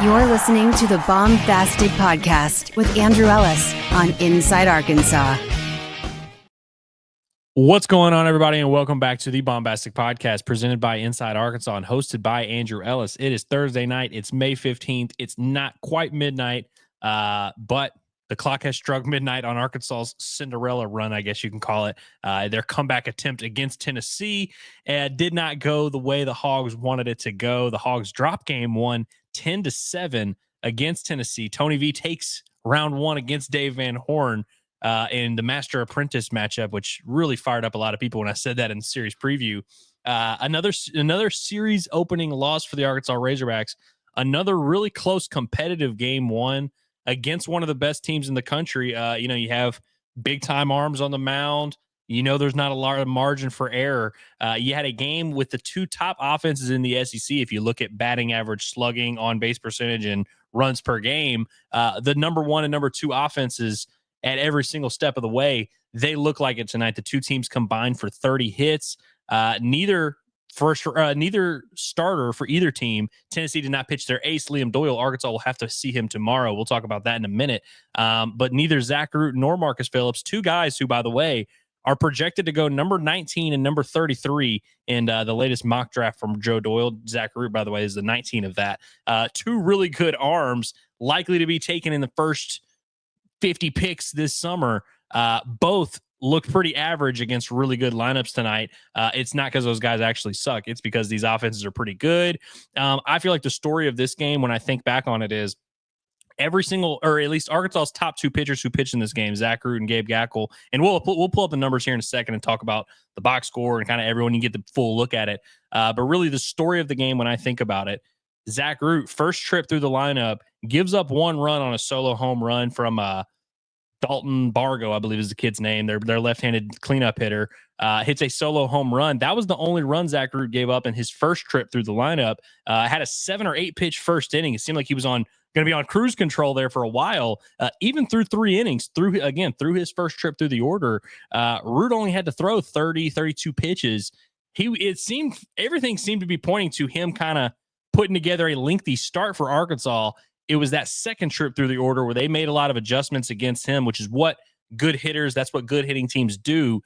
You're listening to the Baumbastic Podcast with Andrew Ellis on Inside Arkansas. What's going on, everybody, and welcome back to the Baumbastic Podcast presented by Inside Arkansas and hosted by Andrew Ellis. It is Thursday night. It's May 15th. It's not quite midnight, but the clock has struck midnight on Arkansas's Cinderella run, I guess you can call it. Their comeback attempt against Tennessee did not go the way the Hogs wanted it to go. The Hogs drop game one 10-7 against Tennessee. Tony V takes round one against Dave Van Horn in the Master Apprentice matchup, which really fired up a lot of people when I said that in the series preview. Another series opening loss for the Arkansas Razorbacks. Another really close competitive game one against one of the best teams in the country. You have big time arms on the mound. There's not a lot of margin for error. You had a game with the two top offenses in the SEC. If you look at batting average, slugging, on base percentage, and runs per game, the number one and number two offenses at every single step of the way, they look like it tonight. The two teams combined for 30 hits. Neither starter for either team. Tennessee did not pitch their ace, Liam Doyle. Arkansas will have to see him tomorrow. We'll talk about that in a minute. But neither Zach Root nor Marcus Phillips, two guys who, by the way, are projected to go number 19 and number 33 in the latest mock draft from Joe Doyle. Zach Root, by the way, is the 19 of that. Two really good arms, likely to be taken in the first 50 picks this summer. Both looked pretty average against really good lineups tonight. It's not because those guys actually suck. It's because these offenses are pretty good. I feel like the story of this game, when I think back on it, is every single, or at least Arkansas's top two pitchers who pitched in this game, Zach Root and Gabe Gackle, and we'll pull up the numbers here in a second and talk about the box score and kind of everyone, you get the full look at it. But really the story of the game, when I think about it, Zach Root, first trip through the lineup, gives up one run on a solo home run from Dalton Bargo, I believe is the kid's name. Their left-handed cleanup hitter, hits a solo home run. That was the only run Zach Root gave up in his first trip through the lineup. Had a 7 or 8 pitch first inning. It seemed like he was going to be on cruise control there for a while. Even through 3 innings, through his first trip through the order, Root only had to throw 30, 32 pitches. Everything seemed to be pointing to him kind of putting together a lengthy start for Arkansas. It was that second trip through the order where they made a lot of adjustments against him, which is what good hitters, that's what good hitting teams do.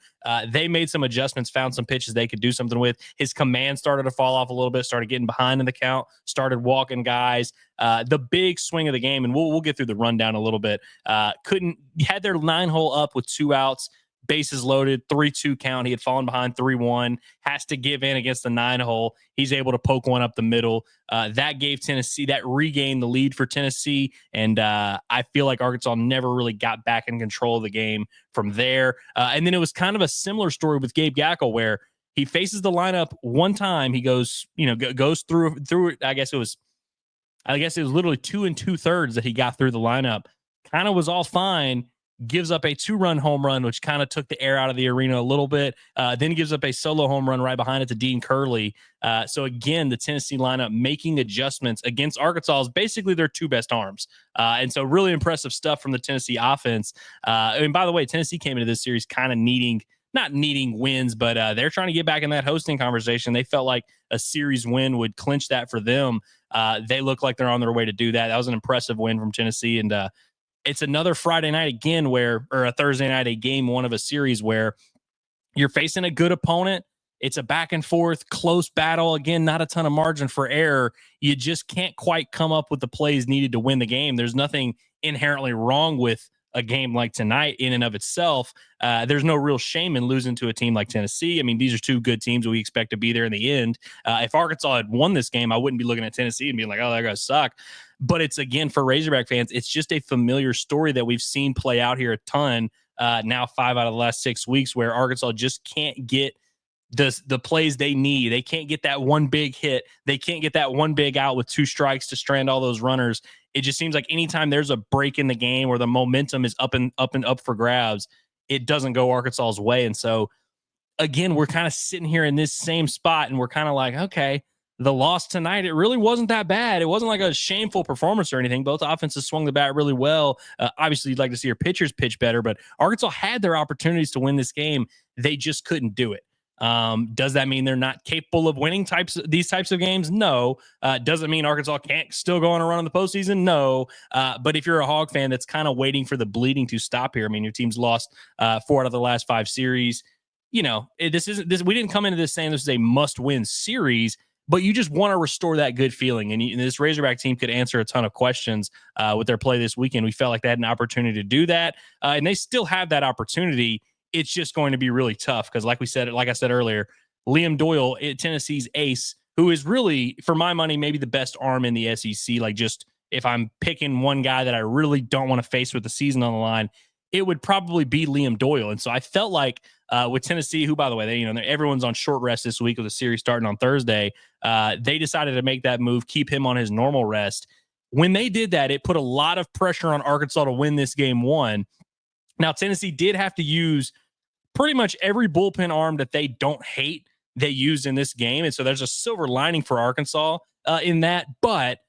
They made some adjustments, found some pitches they could do something with. His command started to fall off a little bit, started getting behind in the count, started walking guys. The big swing of the game, and we'll get through the rundown a little bit. Had their 9-hole up with 2 outs, bases loaded, 3-2 count. He had fallen behind 3-1, has to give in against the 9-hole. He's able to poke one up the middle. That regained the lead for Tennessee. And I feel like Arkansas never really got back in control of the game from there. And then it was kind of a similar story with Gabe Gackle, where he faces the lineup one time. He goes through it. I guess it was literally 2 2/3 that he got through the lineup. Kind of was all fine. Gives up a 2-run home run, which kind of took the air out of the arena a little bit. Then gives up a solo home run right behind it to Dean Curley. So again, the Tennessee lineup making adjustments against Arkansas is basically their two best arms. And so really impressive stuff from the Tennessee offense. And by the way, Tennessee came into this series kind of not needing wins, but they're trying to get back in that hosting conversation. They felt like a series win would clinch that for them. They look like they're on their way to do that. That was an impressive win from Tennessee. And it's another Friday night again or a Thursday night, a game one of a series where you're facing a good opponent. It's a back and forth, close battle. Again, not a ton of margin for error. You just can't quite come up with the plays needed to win the game. There's nothing inherently wrong with a game like tonight in and of itself. There's no real shame in losing to a team like Tennessee. I mean, these are two good teams we expect to be there in the end. If Arkansas had won this game, I wouldn't be looking at Tennessee and being like, oh, that guys suck. But it's, again, for Razorback fans, it's just a familiar story that we've seen play out here a ton, now 5 out of the last 6 weeks, where Arkansas just can't get the plays they need. They can't get that one big hit. They can't get that one big out with 2 strikes to strand all those runners. It just seems like anytime there's a break in the game or the momentum is up for grabs, it doesn't go Arkansas's way. And so, again, we're kind of sitting here in this same spot, and we're kind of like, okay, the loss tonight, it really wasn't that bad. It wasn't like a shameful performance or anything. Both offenses swung the bat really well. Obviously, you'd like to see your pitchers pitch better, but Arkansas had their opportunities to win this game. They just couldn't do it. Does that mean they're not capable of winning these types of games? No. Does it mean Arkansas can't still go on a run in the postseason? No. But if you're a Hog fan that's kind of waiting for the bleeding to stop here, I mean, your team's lost 4 out of the last 5 series. We didn't come into this saying this is a must-win series, but you just want to restore that good feeling. And this Razorback team could answer a ton of questions with their play this weekend. We felt like they had an opportunity to do that, and they still have that opportunity. It's just going to be really tough because, like I said earlier, Liam Doyle, Tennessee's ace, who is really, for my money, maybe the best arm in the SEC. Like, just if I'm picking one guy that I really don't want to face with the season on the line, it would probably be Liam Doyle. And so I felt like with Tennessee, who, by the way, everyone's on short rest this week with the series starting on Thursday. They decided to make that move, keep him on his normal rest. When they did that, it put a lot of pressure on Arkansas to win this game 1. Now, Tennessee did have to use pretty much every bullpen arm that they don't hate, they used in this game. And so there's a silver lining for Arkansas in that. But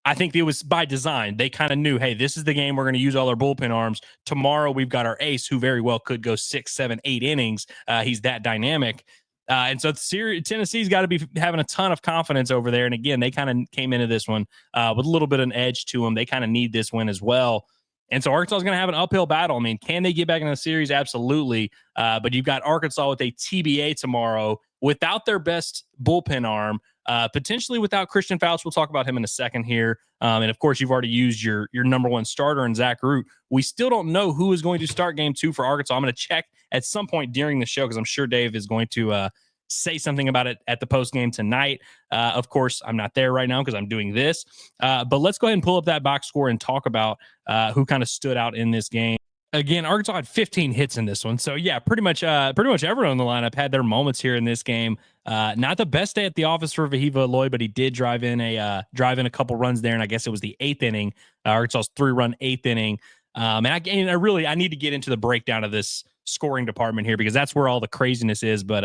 I think it was by design. They kind of knew, hey, this is the game we're going to use all our bullpen arms. Tomorrow we've got our ace, who very well could go 6, 7, 8 innings. He's that dynamic. And so Tennessee's got to be having a ton of confidence over there. And again, they kind of came into this one with a little bit of an edge to them. They kind of need this win as well. And so Arkansas is going to have an uphill battle. I mean, can they get back in the series? Absolutely. But you've got Arkansas with a TBA tomorrow without their best bullpen arm, potentially without Christian Fouts. We'll talk about him in a second here. And of course, you've already used your number 1 starter in Zach Root. We still don't know who is going to start game 2 for Arkansas. I'm going to check at some point during the show because I'm sure Dave is going to say something about it at the post game tonight. Of course, I'm not there right now because I'm doing this. But let's go ahead and pull up that box score and talk about who kind of stood out in this game. Again, Arkansas had 15 hits in this one. So yeah, pretty much everyone on the lineup had their moments here in this game. Not the best day at the office for Vahiva Lloyd, but he did drive in a couple runs there, and I guess it was the 8th inning. Arkansas's 3-run 8th inning. And I need to get into the breakdown of this scoring department here because that's where all the craziness is. But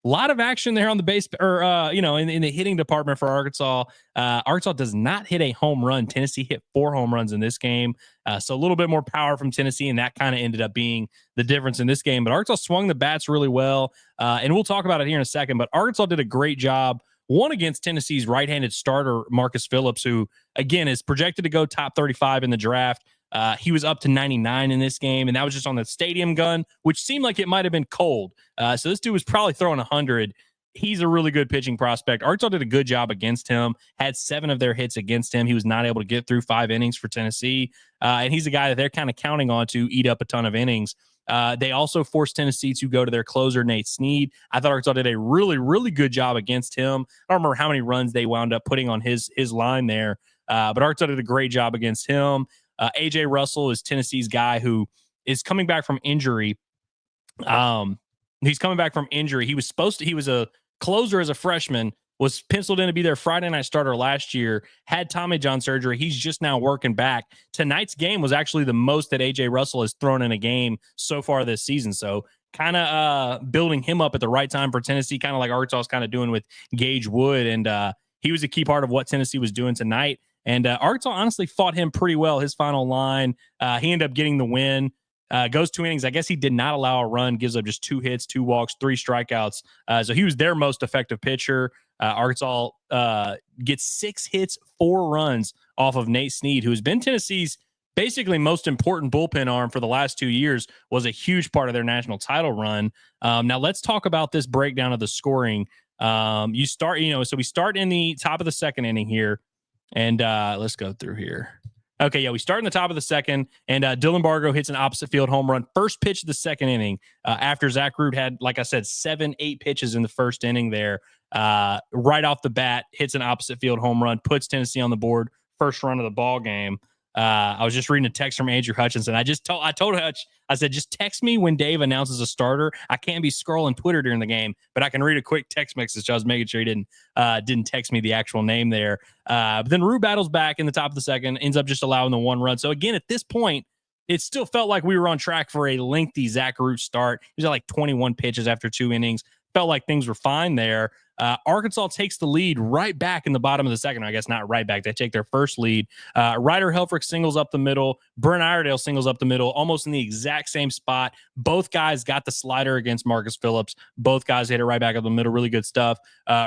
a lot of action there on the base, or in the hitting department for Arkansas. Arkansas does not hit a home run. Tennessee hit 4 home runs in this game, so a little bit more power from Tennessee, and that kind of ended up being the difference in this game. But Arkansas swung the bats really well, and we'll talk about it here in a second. But Arkansas did a great job. One against Tennessee's right-handed starter, Marcus Phillips, who, again, is projected to go top 35 in the draft. He was up to 99 in this game, and that was just on the stadium gun, which seemed like it might have been cold. So this dude was probably throwing 100. He's a really good pitching prospect. Arkansas did a good job against him, had 7 of their hits against him. He was not able to get through 5 innings for Tennessee, and he's a guy that they're kind of counting on to eat up a ton of innings. They also forced Tennessee to go to their closer, Nate Snead. I thought Arkansas did a really, really good job against him. I don't remember how many runs they wound up putting on his line there, but Arkansas did a great job against him. AJ Russell is Tennessee's guy who is coming back from injury. He's coming back from injury. He was a closer as a freshman, was penciled in to be their Friday night starter last year, had Tommy John surgery. He's just now working back. Tonight's game was actually the most that AJ Russell has thrown in a game so far this season. So kind of building him up at the right time for Tennessee, kind of like Arkansas is kind of doing with Gage Wood. And he was a key part of what Tennessee was doing tonight. And Arkansas honestly fought him pretty well. His final line, he ended up getting the win. Goes 2 innings. I guess he did not allow a run, gives up just 2 hits, 2 walks, 3 strikeouts. So he was their most effective pitcher. Arkansas gets 6 hits, 4 runs off of Nate Snead, who's been Tennessee's basically most important bullpen arm for the last 2 years, was a huge part of their national title run. Now let's talk about this breakdown of the scoring. So we start in the top of the 2nd inning here, and let's go through here. Okay, yeah, we start in the top of the 2nd, and Dylan Bargo hits an opposite field home run. First pitch of the 2nd inning, after Zach Root had, like I said, 7-8 pitches in the 1st inning there. Right off the bat, hits an opposite field home run, puts Tennessee on the board, first run of the ball game. I was just reading a text from Andrew Hutchinson. I told Hutch, I said, just text me when Dave announces a starter. I can't be scrolling Twitter during the game, but I can read a quick text message. So I was making sure he didn't text me the actual name there. But then Root battles back in the top of the 2nd, ends up just allowing the 1 run. So again, at this point, it still felt like we were on track for a lengthy Zach Root start. He was at like 21 pitches after 2 innings, felt like things were fine there. Arkansas takes the lead right back in the bottom of the second. I guess not right back. They take their first lead. Ryder Helfrich singles up the middle. Brent Iredale singles up the middle, almost in the exact same spot. Both guys got the slider against Marcus Phillips. Both guys hit it right back up the middle. Really good stuff.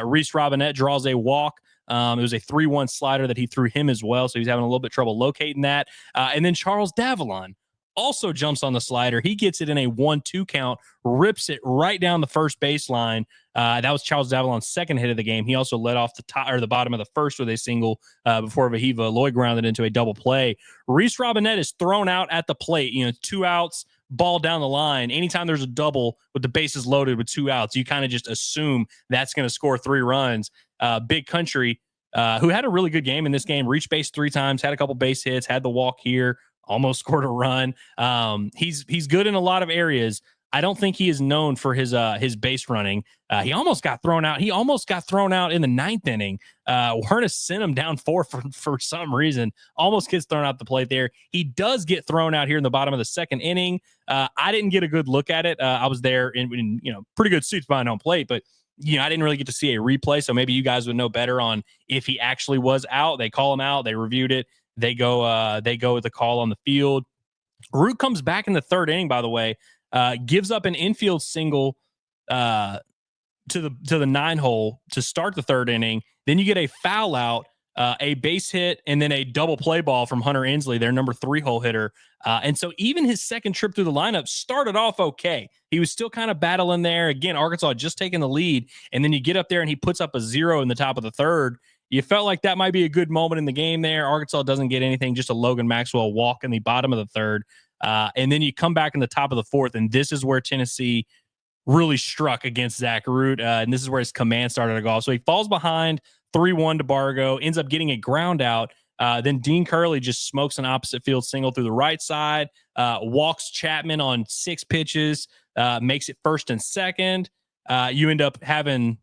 Reese Robinette draws a walk. It was a 3-1 slider that he threw him as well, so he's having a little bit of trouble locating that. And then Charles Davalon also jumps on the slider. He gets it in a 1-2 count, rips it right down the first baseline. That was Charles Davalon's second hit of the game. He also led off the top or the bottom of the first with a single before Vahiva Lloyd grounded into a double play. Reese Robinette is thrown out at the plate. 2 outs, ball down the line. Anytime there's a double with the bases loaded with 2 outs, you kind of just assume that's going to score 3 runs. Big Country, who had a really good game in this game, reached base 3 times, had a couple base hits, had the walk here, almost scored a run. He's good in a lot of areas. I don't think he is known for his base running. He almost got thrown out. He almost got thrown out in the 9th inning. Werner sent him down 4 for some reason. Almost gets thrown out the plate there. He does get thrown out here in the bottom of the 2nd inning. I didn't get a good look at it. I was there in pretty good seats behind home plate, but I didn't really get to see a replay. So maybe you guys would know better on if he actually was out. They call him out. They reviewed it. They go with the call on the field. Root comes back in the 3rd inning, by the way, gives up an infield single to the 9 hole to start the 3rd inning. Then you get a foul out, a base hit, and then a double play ball from Hunter Inslee, their number 3 hole hitter. And so even his second trip through the lineup started off okay. He was still kind of battling there. Again, Arkansas had just taken the lead, and then you get up there and he puts up a 0 in the top of the 3rd. You felt like that might be a good moment in the game there. Arkansas doesn't get anything, just a Logan Maxwell walk in the bottom of the 3rd. And then you come back in the top of the 4th, and this is where Tennessee really struck against Zach Root. And this is where his command started to go off. So he falls behind 3-1 to Bargo, ends up getting a ground out. Then Dean Curley just smokes an opposite field single through the right side, walks Chapman on 6 pitches, makes it 1st and 2nd. You end up having,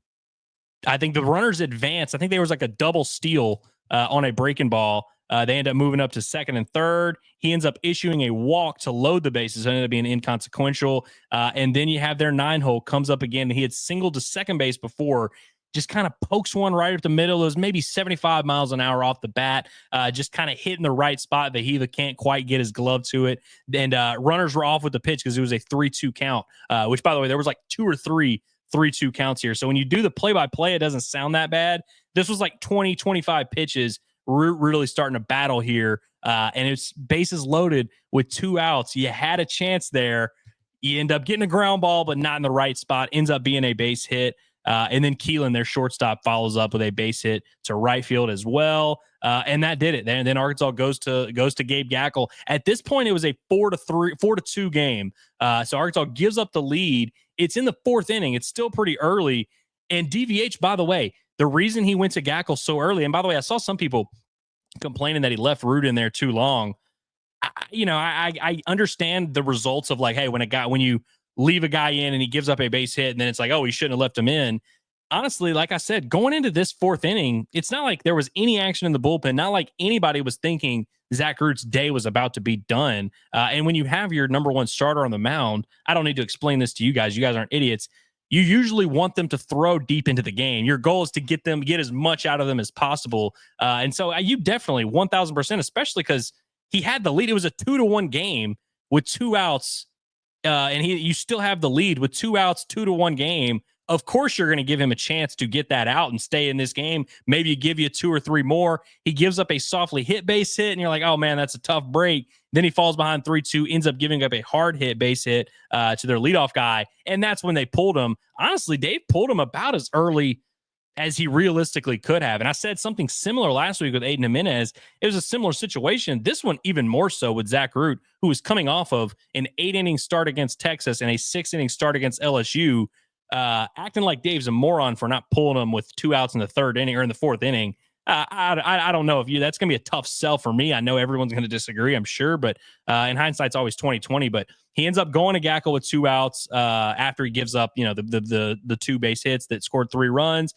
I think the runners advance. I think there was like a double steal on a breaking ball. They end up moving up to 2nd and 3rd. He ends up issuing a walk to load the bases. It ended up being inconsequential. And then you have their 9 hole comes up again. He had singled to second base before, just kind of pokes one right at the middle. It was maybe 75 miles an hour off the bat, just kind of hitting the right spot. Vahiva can't quite get his glove to it. And runners were off with the pitch because it was a 3-2 count, which, by the way, there was like 2 or 3 3-2 counts here. So when you do the play-by-play, it doesn't sound that bad. This was like 20, 25 pitches. We're really starting to battle here. And it's bases loaded with 2 outs. You had a chance there. You end up getting a ground ball, but not in the right spot. Ends up being a base hit. And then Keelan, their shortstop, follows up with a base hit to right field as well. And that did it. And then Arkansas goes to Gabe Gackle. At this point, it was a 4-2 game. So Arkansas gives up the lead. It's in the 4th inning. It's still pretty early. And DVH, by the way, the reason he went to Gackle so early, and by the way, I saw some people complaining that he left Root in there too long. I understand the results of like, hey, when you leave a guy in and he gives up a base hit, and then it's like, oh, he shouldn't have left him in. Honestly, like I said, going into this 4th inning, it's not like there was any action in the bullpen. Not like anybody was thinking Zach Root's day was about to be done. And when you have your number 1 starter on the mound, I don't need to explain this to you guys. You guys aren't idiots. You usually want them to throw deep into the game. Your goal is to get as much out of them as possible. And so you definitely 1,000%, especially because he had the lead. It was a 2-1 game with 2 outs. And you still have the lead with 2 outs, 2-1 game. Of course, you're going to give him a chance to get that out and stay in this game. Maybe you give you 2 or 3 more. He gives up a softly hit base hit, and you're like, oh, man, that's a tough break. Then he falls behind 3-2, ends up giving up a hard hit base hit to their leadoff guy, and that's when they pulled him. Honestly, Dave pulled him about as early as he realistically could have. And I said something similar last week with Aiden Jimenez. It was a similar situation. This one even more so with Zach Root, who was coming off of an 8-inning start against Texas and a 6-inning start against LSU, acting like Dave's a moron for not pulling him with 2 outs in the 3rd inning or in the 4th inning. I don't know if that's going to be a tough sell for me. I know everyone's going to disagree, I'm sure, but in hindsight, it's always 20/20. But he ends up going to Gackle with 2 outs after he gives up, the 2 base hits that scored 3 runs.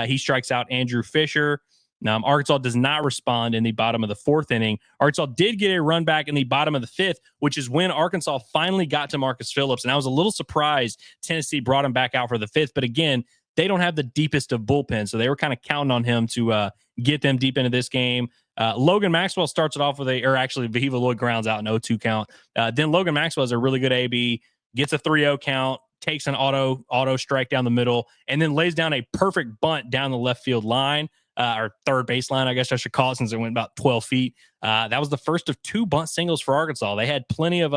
He strikes out Andrew Fisher. Arkansas does not respond in the bottom of the 4th inning. Arkansas did get a run back in the bottom of the 5th, which is when Arkansas finally got to Marcus Phillips. And I was a little surprised Tennessee brought him back out for the 5th. But again, they don't have the deepest of bullpens, so they were kind of counting on him to get them deep into this game. Logan Maxwell starts it off with Vahiva Lloyd grounds out an 0-2 count. Then Logan Maxwell has a really good AB, gets a 3-0 count, takes an auto strike down the middle, and then lays down a perfect bunt down the left field line, or third baseline, I guess I should call it, since it went about 12 feet. That was the first of 2 bunt singles for Arkansas. They had plenty of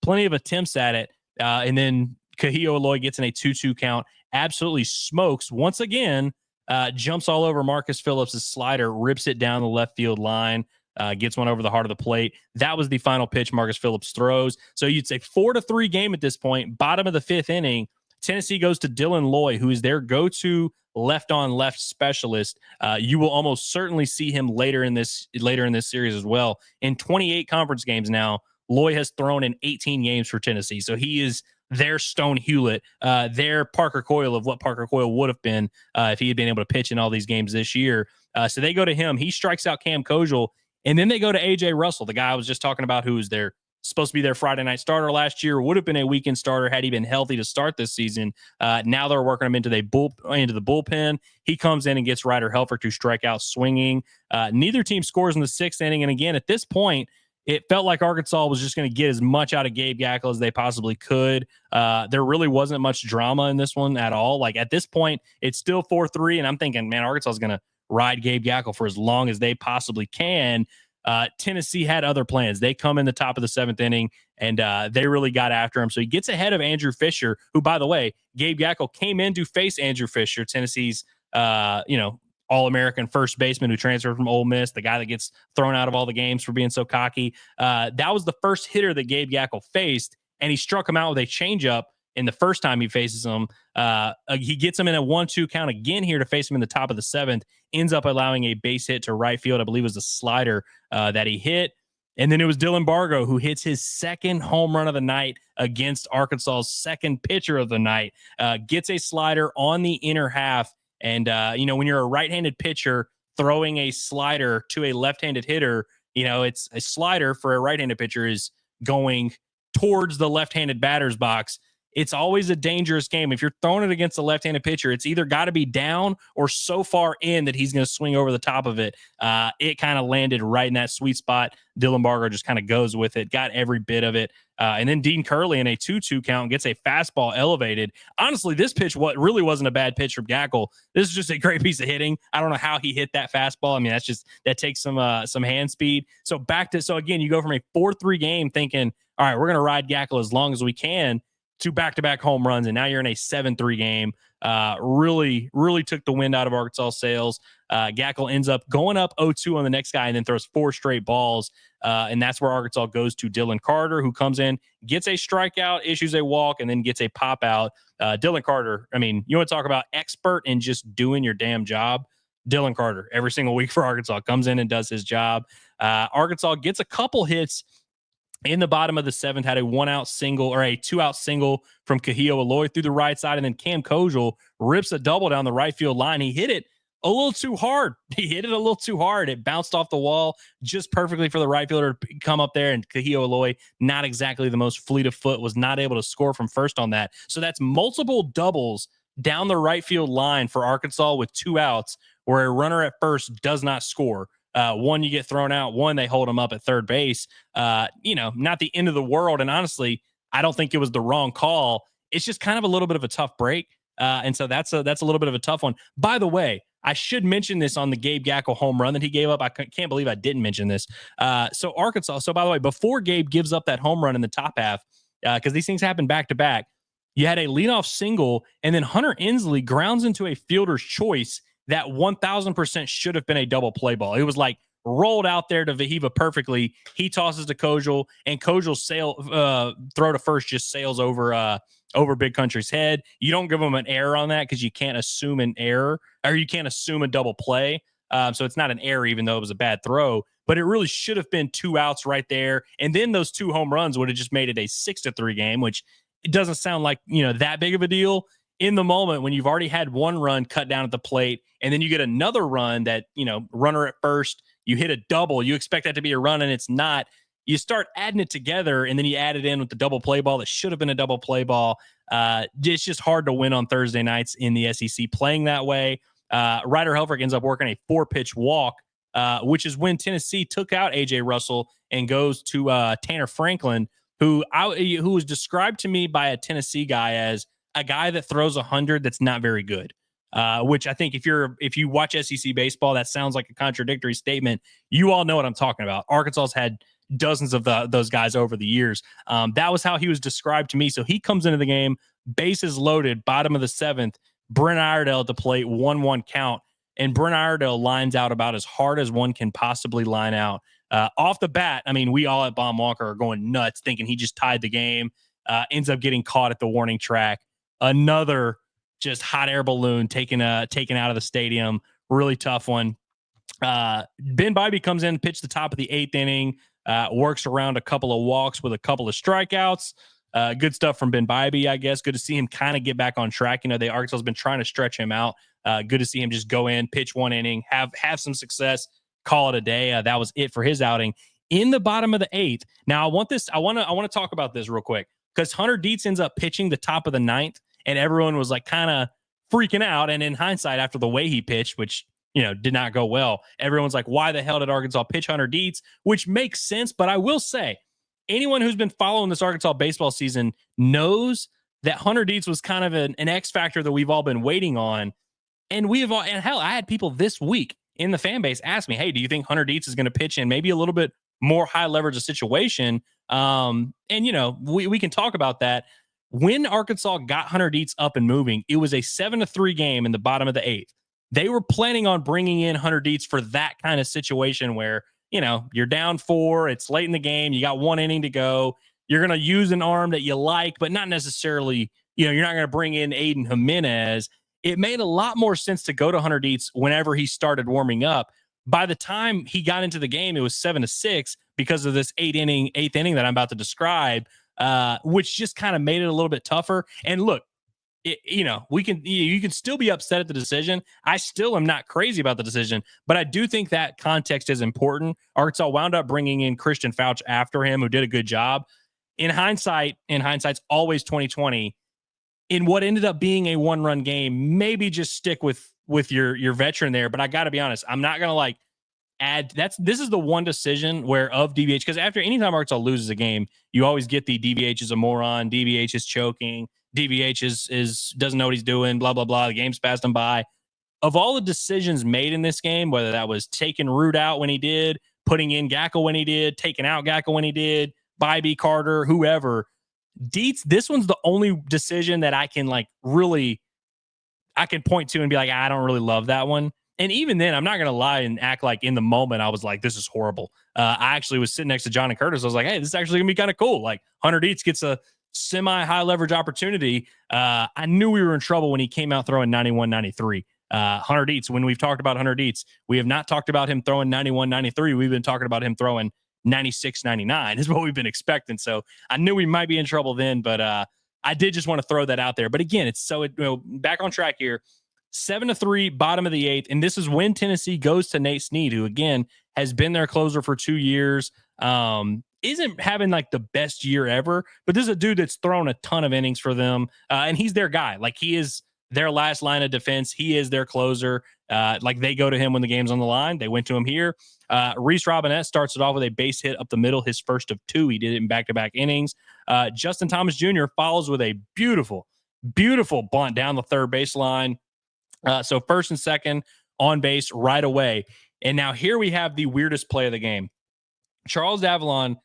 attempts at it, and then Kahio Aloy gets in a 2-2 count, absolutely smokes once again, jumps all over Marcus Phillips' slider, rips it down the left field line, gets one over the heart of the plate. That was the final pitch Marcus Phillips throws. So you'd say 4-3 game at this point, bottom of the 5th inning. Tennessee goes to Dylan Loy, who is their go-to left-on-left specialist. You will almost certainly see him later in this series as well. In 28 conference games now, Loy has thrown in 18 games for Tennessee. So he is their Stone Hewlett, their Parker Coyle of what Parker Coyle would have been if he had been able to pitch in all these games this year. So they go to him. He strikes out Cam Kojal, and then they go to A.J. Russell, the guy I was just talking about, who was supposed to be their Friday night starter last year, would have been a weekend starter had he been healthy to start this season. Now they're working him into the bullpen. He comes in and gets Ryder Helfer to strike out swinging. Neither team scores in the 6th inning. And again, at this point, it felt like Arkansas was just going to get as much out of Gabe Gackle as they possibly could. There really wasn't much drama in this one at all. Like, at this point, it's still 4-3, and I'm thinking, man, Arkansas is going to ride Gabe Gackle for as long as they possibly can. Tennessee had other plans. They come in the top of the 7th inning, and they really got after him. So he gets ahead of Andrew Fisher, who, by the way, Gabe Gackle came in to face Andrew Fisher, Tennessee's, All-American first baseman who transferred from Ole Miss, the guy that gets thrown out of all the games for being so cocky. That was the first hitter that Gabe Gackle faced, and he struck him out with a changeup in the first time he faces him. He gets him in a 1-2 count again here to face him in the top of the 7th, ends up allowing a base hit to right field. I believe it was a slider that he hit. And then it was Dylan Bargo who hits his 2nd home run of the night against Arkansas's 2nd pitcher of the night, gets a slider on the inner half. And, when you're a right-handed pitcher throwing a slider to a left-handed hitter, it's a slider for a right-handed pitcher is going towards the left-handed batter's box. It's always a dangerous game. If you're throwing it against a left-handed pitcher, it's either got to be down or so far in that he's going to swing over the top of it. It kind of landed right in that sweet spot. Dylan Barger just kind of goes with it, got every bit of it. And then Dean Curley in a 2-2 count gets a fastball elevated. Honestly, this pitch really wasn't a bad pitch from Gackle. This is just a great piece of hitting. I don't know how he hit that fastball. I mean, that takes some hand speed. So again, you go from a 4-3 game thinking, all right, we're going to ride Gackle as long as we can, to back-to-back home runs, and now you're in a 7-3 game. Really, really took the wind out of Arkansas' sails. Gackle ends up going up 0-2 on the next guy and then throws 4 straight balls, and that's where Arkansas goes to Dylan Carter, who comes in, gets a strikeout, issues a walk, and then gets a pop-out. Dylan Carter, I mean, you want to talk about expert in just doing your damn job? Dylan Carter, every single week for Arkansas, comes in and does his job. Arkansas gets a couple hits in the bottom of the 7th, had a 1-out single or a 2-out single from Kahio Aloy through the right side, and then Cam Kojal rips a double down the right field line. He hit it a little too hard. It bounced off the wall just perfectly for the right fielder to come up there, and Kahio Aloy, not exactly the most fleet of foot, was not able to score from first on that. So that's multiple doubles down the right field line for Arkansas with 2 outs, where a runner at first does not score. One, you get thrown out. One, they hold him up at third base. Not the end of the world. And honestly, I don't think it was the wrong call. It's just kind of a little bit of a tough break. And so that's a little bit of a tough one. By the way, I should mention this on the Gabe Gackle home run that he gave up. I can't believe I didn't mention this. So Arkansas, by the way, before Gabe gives up that home run in the top half, because these things happen back to back, you had a leadoff single, and then Hunter Inslee grounds into a fielder's choice that 1,000% should have been a double play ball. It was like rolled out there to Vahiva perfectly. He tosses to Kojal, and Kojal's throw to first just sails over Big Country's head. You don't give him an error on that because you can't assume an error, or you can't assume a double play. So it's not an error, even though it was a bad throw. But it really should have been 2 outs right there. And then those 2 home runs would have just made it a 6-3 game, which it doesn't sound like, that big of a deal. in the moment when you've already had one run cut down at the plate, and then you get another run that, runner at first, you hit a double, you expect that to be a run and it's not. You start adding it together, and then you add it in with the double play ball that should have been a double play ball. It's just hard to win on Thursday nights in the SEC playing that way. Ryder Helfrich ends up working a 4-pitch walk, which is when Tennessee took out A.J. Russell and goes to Tanner Franklin, who was described to me by a Tennessee guy as a guy that throws 100 that's not very good. Which I think if you watch SEC baseball, that sounds like a contradictory statement. You all know what I'm talking about. Arkansas's had dozens of those guys over the years. That was how he was described to me. So he comes into the game, bases loaded, bottom of the 7th, Brent Iredale at the plate, 1-1 count. And Brent Iredale lines out about as hard as one can possibly line out. Off the bat, I mean, we all at Baum-Walker are going nuts thinking he just tied the game, ends up getting caught at the warning track. Another just hot air balloon taken out of the stadium. Really tough one. Ben Bybee comes in, pitched the top of the 8th inning, works around a couple of walks with a couple of strikeouts. Good stuff from Ben Bybee, I guess. Good to see him kind of get back on track. Arkansas has been trying to stretch him out. Good to see him just go in, pitch one inning, have some success, call it a day. That was it for his outing in the bottom of the 8th. Now I want to talk about this real quick because Hunter Dietz ends up pitching the top of the 9th, and everyone was like kind of freaking out. And in hindsight, after the way he pitched, which did not go well, everyone's like, why the hell did Arkansas pitch Hunter Dietz? Which makes sense. But I will say, anyone who's been following this Arkansas baseball season knows that Hunter Dietz was kind of an X factor that we've all been waiting on. And hell, I had people this week in the fan base ask me, hey, do you think Hunter Dietz is going to pitch in maybe a little bit more high leverage of situation? We can talk about that. When Arkansas got Hunter Dietz up and moving, it was a 7-3 game in the bottom of the 8th. They were planning on bringing in Hunter Dietz for that kind of situation where, you're down 4, it's late in the game, you got 1 inning to go, you're going to use an arm that you like, but not necessarily, you're not going to bring in Aiden Jimenez. It made a lot more sense to go to Hunter Dietz whenever he started warming up. By the time he got into the game, it was 7-6 because of this 8th inning that I'm about to describe, which just kind of made it a little bit tougher. And look, you can still be upset at the decision. I still am not crazy about the decision, but I do think that context is important. Arkansas wound up bringing in Christian Fouch after him, who did a good job. In hindsight's always 2020. In what ended up being a 1-run game, maybe just stick with your veteran there. But I got to be honest, I'm not gonna this is the one decision where of DVH, because after anytime Arkansas loses a game, you always get the DVH is a moron, DVH is choking, DVH is doesn't know what he's doing, blah, blah, blah. The game's passed him by. Of all the decisions made in this game, whether that was taking Root out when he did, putting in Gackle when he did, taking out Gackle when he did, Bybee, Carter, whoever, Dietz, this one's the only decision that I can I can point to and be like, I don't really love that one. And even then, I'm not going to lie and act like in the moment I was like, this is horrible. I actually was sitting next to John and Curtis. I was like, hey, this is actually going to be kind of cool. Like Hunter Dietz gets a semi-high leverage opportunity. I knew we were in trouble when he came out throwing 91, 93. Hunter Dietz, when we've talked about Hunter Dietz, we have not talked about him throwing 91, 93. We've been talking about him throwing 96, 99 is what we've been expecting. So I knew we might be in trouble then, but I did just want to throw that out there. But again, it's back on track here. 7-3, bottom of the 8th. And this is when Tennessee goes to Nate Snead, who again has been their closer for 2 years. Isn't having the best year ever, but this is a dude that's thrown a ton of innings for them. And he's their guy. He is their last line of defense. He is their closer. They go to him when the game's on the line. They went to him here. Reese Robinette starts it off with a base hit up the middle, his first of 2. He did it in back-to-back innings. Justin Thomas Jr. follows with a beautiful, beautiful bunt down the third baseline. So first and second on base right away. And now here we have the weirdest play of the game. Charles Davalon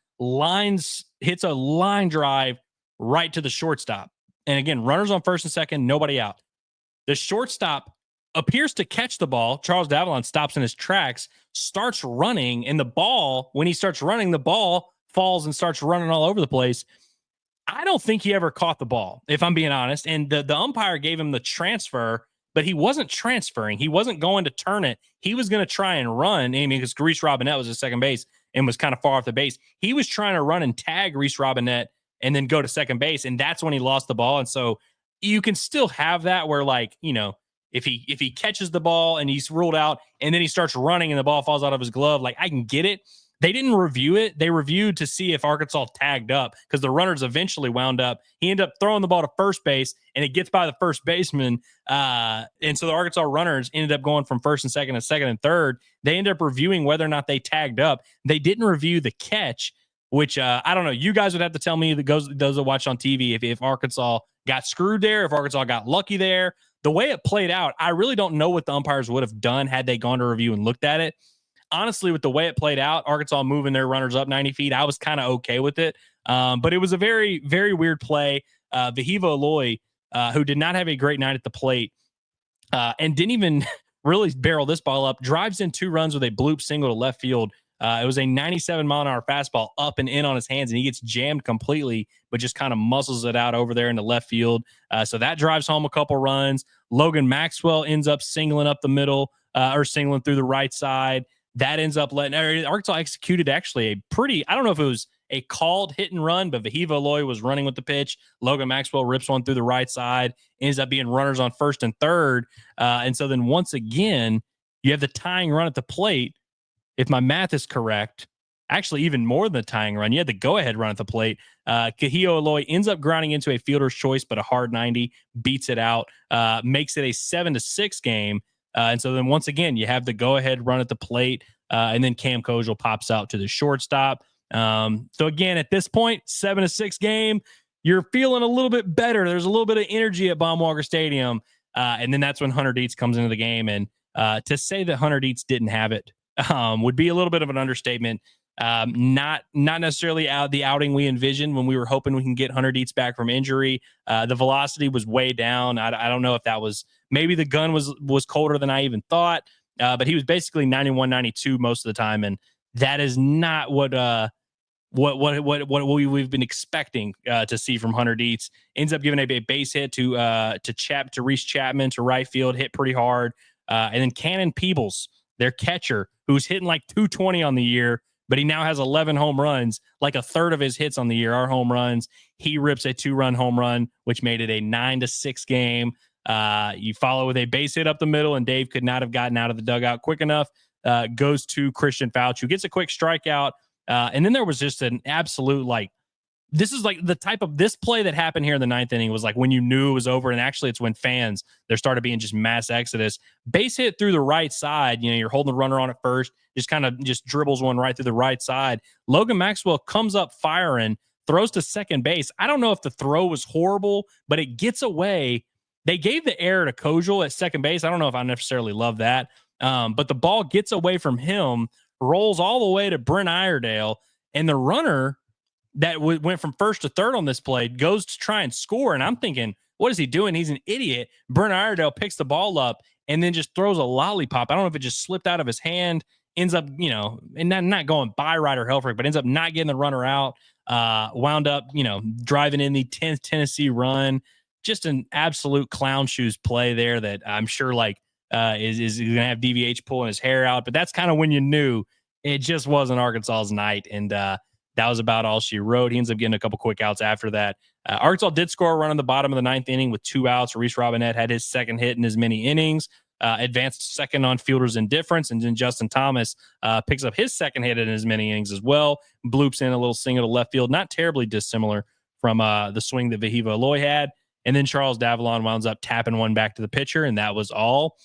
hits a line drive right to the shortstop. And again, runners on first and second, nobody out. The shortstop appears to catch the ball. Charles Davalon stops in his tracks, starts running, and the ball, when he starts running, the ball falls and starts running all over the place. I don't think he ever caught the ball, if I'm being honest. And the umpire gave him the transfer, but he wasn't transferring. He wasn't going to turn it. He was going to try and run. Because Reese Robinette was at second base and was kind of far off the base. He was trying to run and tag Reese Robinette and then go to second base. And that's when he lost the ball. And so you can still have that where, like, if he catches the ball and he's ruled out and then he starts running and the ball falls out of his glove, like, I can get it. They didn't review it. They reviewed to see if Arkansas tagged up because the runners eventually wound up. He ended up throwing the ball to first base and it gets by the first baseman. And so the Arkansas runners ended up going from first and second to second and third. They ended up reviewing whether or not they tagged up. They didn't review the catch, which I don't know. You guys would have to tell me, those that watch on TV, if Arkansas got screwed there, if Arkansas got lucky there. The way it played out, I really don't know what the umpires would have done had they gone to review and looked at it. Honestly, with the way it played out, Arkansas moving their runners up 90 feet, I was kind of okay with it. But it was a very, very weird play. Vahiva Aloy, who did not have a great night at the plate and didn't even really barrel this ball up, drives in 2 runs with a bloop single to left field. It was a 97-mile-an-hour fastball up and in on his hands, and he gets jammed completely, but just kind of muscles it out over there in the left field. So that drives home a couple runs. Logan Maxwell ends up singling up the middle or singling through the right side. That ends up letting Arkansas executed actually a pretty, I don't know if it was a called hit and run, but Vahiva Aloy was running with the pitch. Logan Maxwell rips one through the right side, ends up being runners on first and third. And so then once again, you have the tying run at the plate. If my math is correct, actually even more than the tying run, you had the go-ahead run at the plate. Kahio Aloy ends up grounding into a fielder's choice, but a hard 90, beats it out, makes it a 7-6 game. And so then once again, you have the go-ahead run at the plate, and then Cam Kojal pops out to the shortstop. So again, at this point, 7-6 game, you're feeling a little bit better. There's a little bit of energy at Baum-Walker Stadium. And then that's when Hunter Dietz comes into the game. And to say that Hunter Dietz didn't have it would be a little bit of an understatement. Not necessarily the outing we envisioned when we were hoping we can get Hunter Dietz back from injury. The velocity was way down. I don't know if that was, maybe the gun was colder than I even thought, but he was basically 91, 92 most of the time, and that is not what we've been expecting to see from Hunter Dietz. Ends up giving a base hit to Reese Chapman to right field, hit pretty hard, and then Cannon Peebles, their catcher, who's hitting like 220 on the year, but he now has 11 home runs, like a third of his hits on the year are home runs. He rips a 2-run home run, which made it a 9-6 game. You follow with a base hit up the middle, and Dave could not have gotten out of the dugout quick enough. Goes to Christian Fouch, who gets a quick strikeout. And then there was just an absolute, like, this is like the type of this play that happened here in the 9th inning was like when you knew it was over. And actually it's when fans, there started being just mass exodus. Base hit through the right side. You're holding the runner on at first, just dribbles one right through the right side. Logan Maxwell comes up firing, throws to second base. I don't know if the throw was horrible, but it gets away. They gave the error to Kojal at second base. I don't know if I necessarily love that. But the ball gets away from him, rolls all the way to Brent Iredale, and the runner that went from first to third on this play goes to try and score. And I'm thinking, what is he doing? He's an idiot. Brent Iredale picks the ball up and then just throws a lollipop. I don't know if it just slipped out of his hand, ends up, and not going by Ryder Helfrich, but ends up not getting the runner out, wound up, driving in the 10th Tennessee run. Just an absolute clown shoes play there that I'm sure is going to have DVH pulling his hair out. But that's kind of when you knew it just wasn't Arkansas's night. And that was about all she wrote. He ends up getting a couple quick outs after that. Arkansas did score a run on the bottom of the 9th inning with 2 outs. Reese Robinette had his second hit in as many innings, advanced second on fielder's indifference. And then Justin Thomas picks up his second hit in as many innings as well. Bloops in a little single to left field, not terribly dissimilar from the swing that Vahiva Aloy had. And then Charles Davalon winds up tapping one back to the pitcher, and that was all.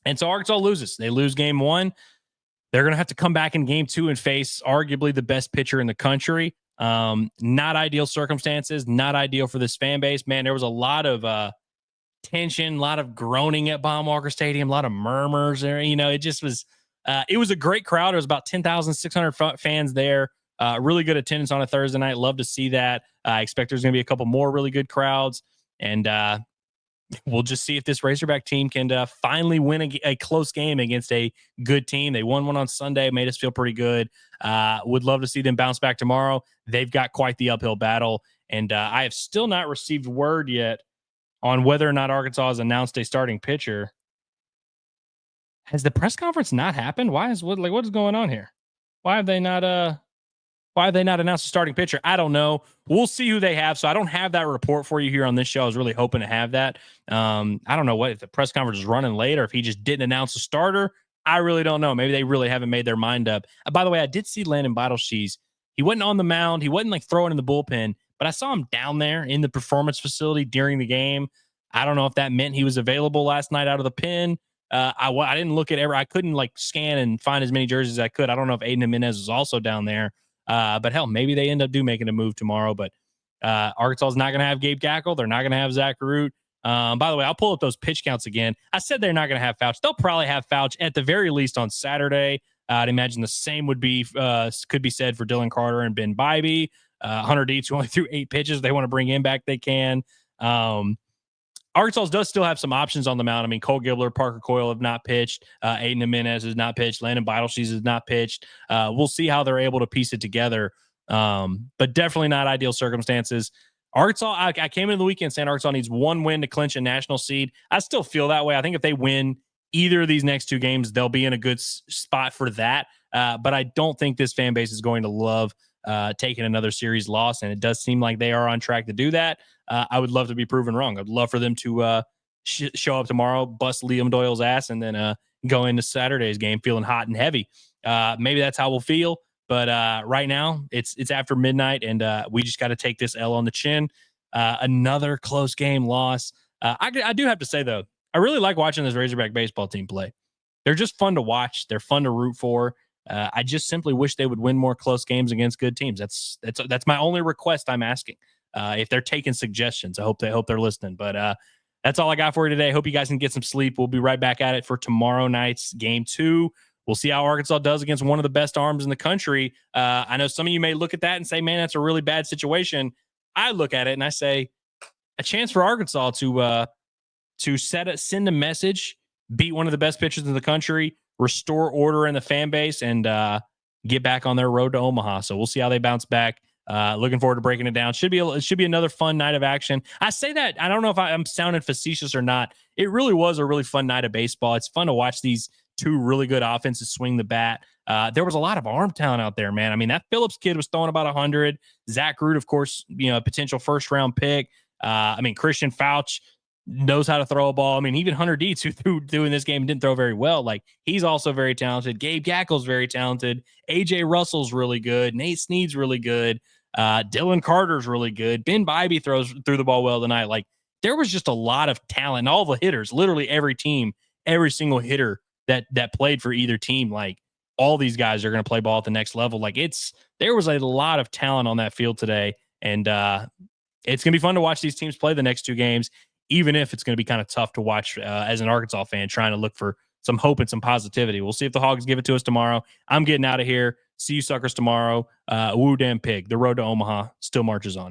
And so Arkansas loses. They lose game 1. They're going to have to come back in game 2 and face arguably the best pitcher in the country. Not ideal circumstances, not ideal for this fan base. Man, there was a lot of tension, a lot of groaning at Baum-Walker Stadium, a lot of murmurs there. It just was, it was a great crowd. There was about 10,600 fans there. Really good attendance on a Thursday night. Love to see that. I expect there's going to be a couple more really good crowds. And we'll just see if this Razorback team can finally win a close game against a good team. They won one on Sunday, made us feel pretty good. Would love to see them bounce back tomorrow. They've got quite the uphill battle. And I have still not received word yet on whether or not Arkansas has announced a starting pitcher. Has the press conference not happened? What is going on here? Why have they not Why have they not announced a starting pitcher? I don't know. We'll see who they have. So I don't have that report for you here on this show. I was really hoping to have that. I don't know if the press conference is running late or if he just didn't announce a starter. I really don't know. Maybe they really haven't made their mind up. By the way, I did see Landon Bottleshees. He wasn't on the mound. He wasn't like throwing in the bullpen, but I saw him down there in the performance facility during the game. I don't know if that meant he was available last night out of the pen. I didn't look at I couldn't like scan and find as many jerseys as I could. I don't know if Aiden Jimenez is also down there. But hell, maybe they end up making a move tomorrow. But Arkansas is not going to have Gabe Gackle. They're not going to have Zach Root. By the way, I'll pull up those pitch counts again. I said they're not going to have Fouch. They'll probably have Fouch at the very least on Saturday. I'd imagine the same could be said for Dylan Carter and Ben Bybee. Hunter Dietz, who only threw 8 pitches. They want to bring him back. They can. Arkansas does still have some options on the mound. I mean, Cole Gibler, Parker Coyle have not pitched. Aiden Jimenez has not pitched. Landon Bottleshees has not pitched. We'll see how they're able to piece it together. But definitely not ideal circumstances. Arkansas, I came into the weekend saying Arkansas needs 1 win to clinch a national seed. I still feel that way. I think if they win either of these next 2 games, they'll be in a good spot for that. But I don't think this fan base is going to love taking another series loss, and it does seem like they are on track to do that. I would love to be proven wrong. I'd love for them to show up tomorrow, bust Liam Doyle's ass, and then go into Saturday's game feeling hot and heavy. Maybe that's how we'll feel. But right now, it's after midnight, and we just got to take this L on the chin. Another close game loss. I do have to say, though, I really like watching this Razorback baseball team play. They're just fun to watch. They're fun to root for. I just simply wish they would win more close games against good teams. That's my only request I'm asking. If they're taking suggestions, I hope they're listening. But that's all I got for you today. Hope you guys can get some sleep. We'll be right back at it for tomorrow night's game 2. We'll see how Arkansas does against one of the best arms in the country. I know some of you may look at that and say, man, that's a really bad situation. I look at it and I say, a chance for Arkansas to send a message, beat one of the best pitchers in the country, restore order in the fan base, and get back on their road to Omaha. So we'll see how they bounce back. Looking forward to breaking it down. It should be another fun night of action. I say that, I don't know if I'm sounding facetious or not. It really was a really fun night of baseball. It's fun to watch these 2 really good offenses swing the bat. There was a lot of arm talent out there, man. I mean, that Phillips kid was throwing about 100. Zach Root, of course, a potential first-round pick. Christian Fouch knows how to throw a ball. I mean, even Hunter Dietz, who threw in this game and didn't throw very well, like, he's also very talented. Gabe Gackle's very talented. AJ Russell's really good. Nate Snead's really good. Dylan Carter's really good. Ben Bybee threw the ball well tonight. Like, there was just a lot of talent. All the hitters, literally every team, every single hitter that played for either team, like, all these guys are going to play ball at the next level. Like, there was a lot of talent on that field today, and it's going to be fun to watch these teams play the next 2 games, even if it's going to be kind of tough to watch as an Arkansas fan trying to look for some hope and some positivity. We'll see if the Hogs give it to us tomorrow. I'm getting out of here. See you suckers tomorrow. Woo damn pig. The road to Omaha still marches on.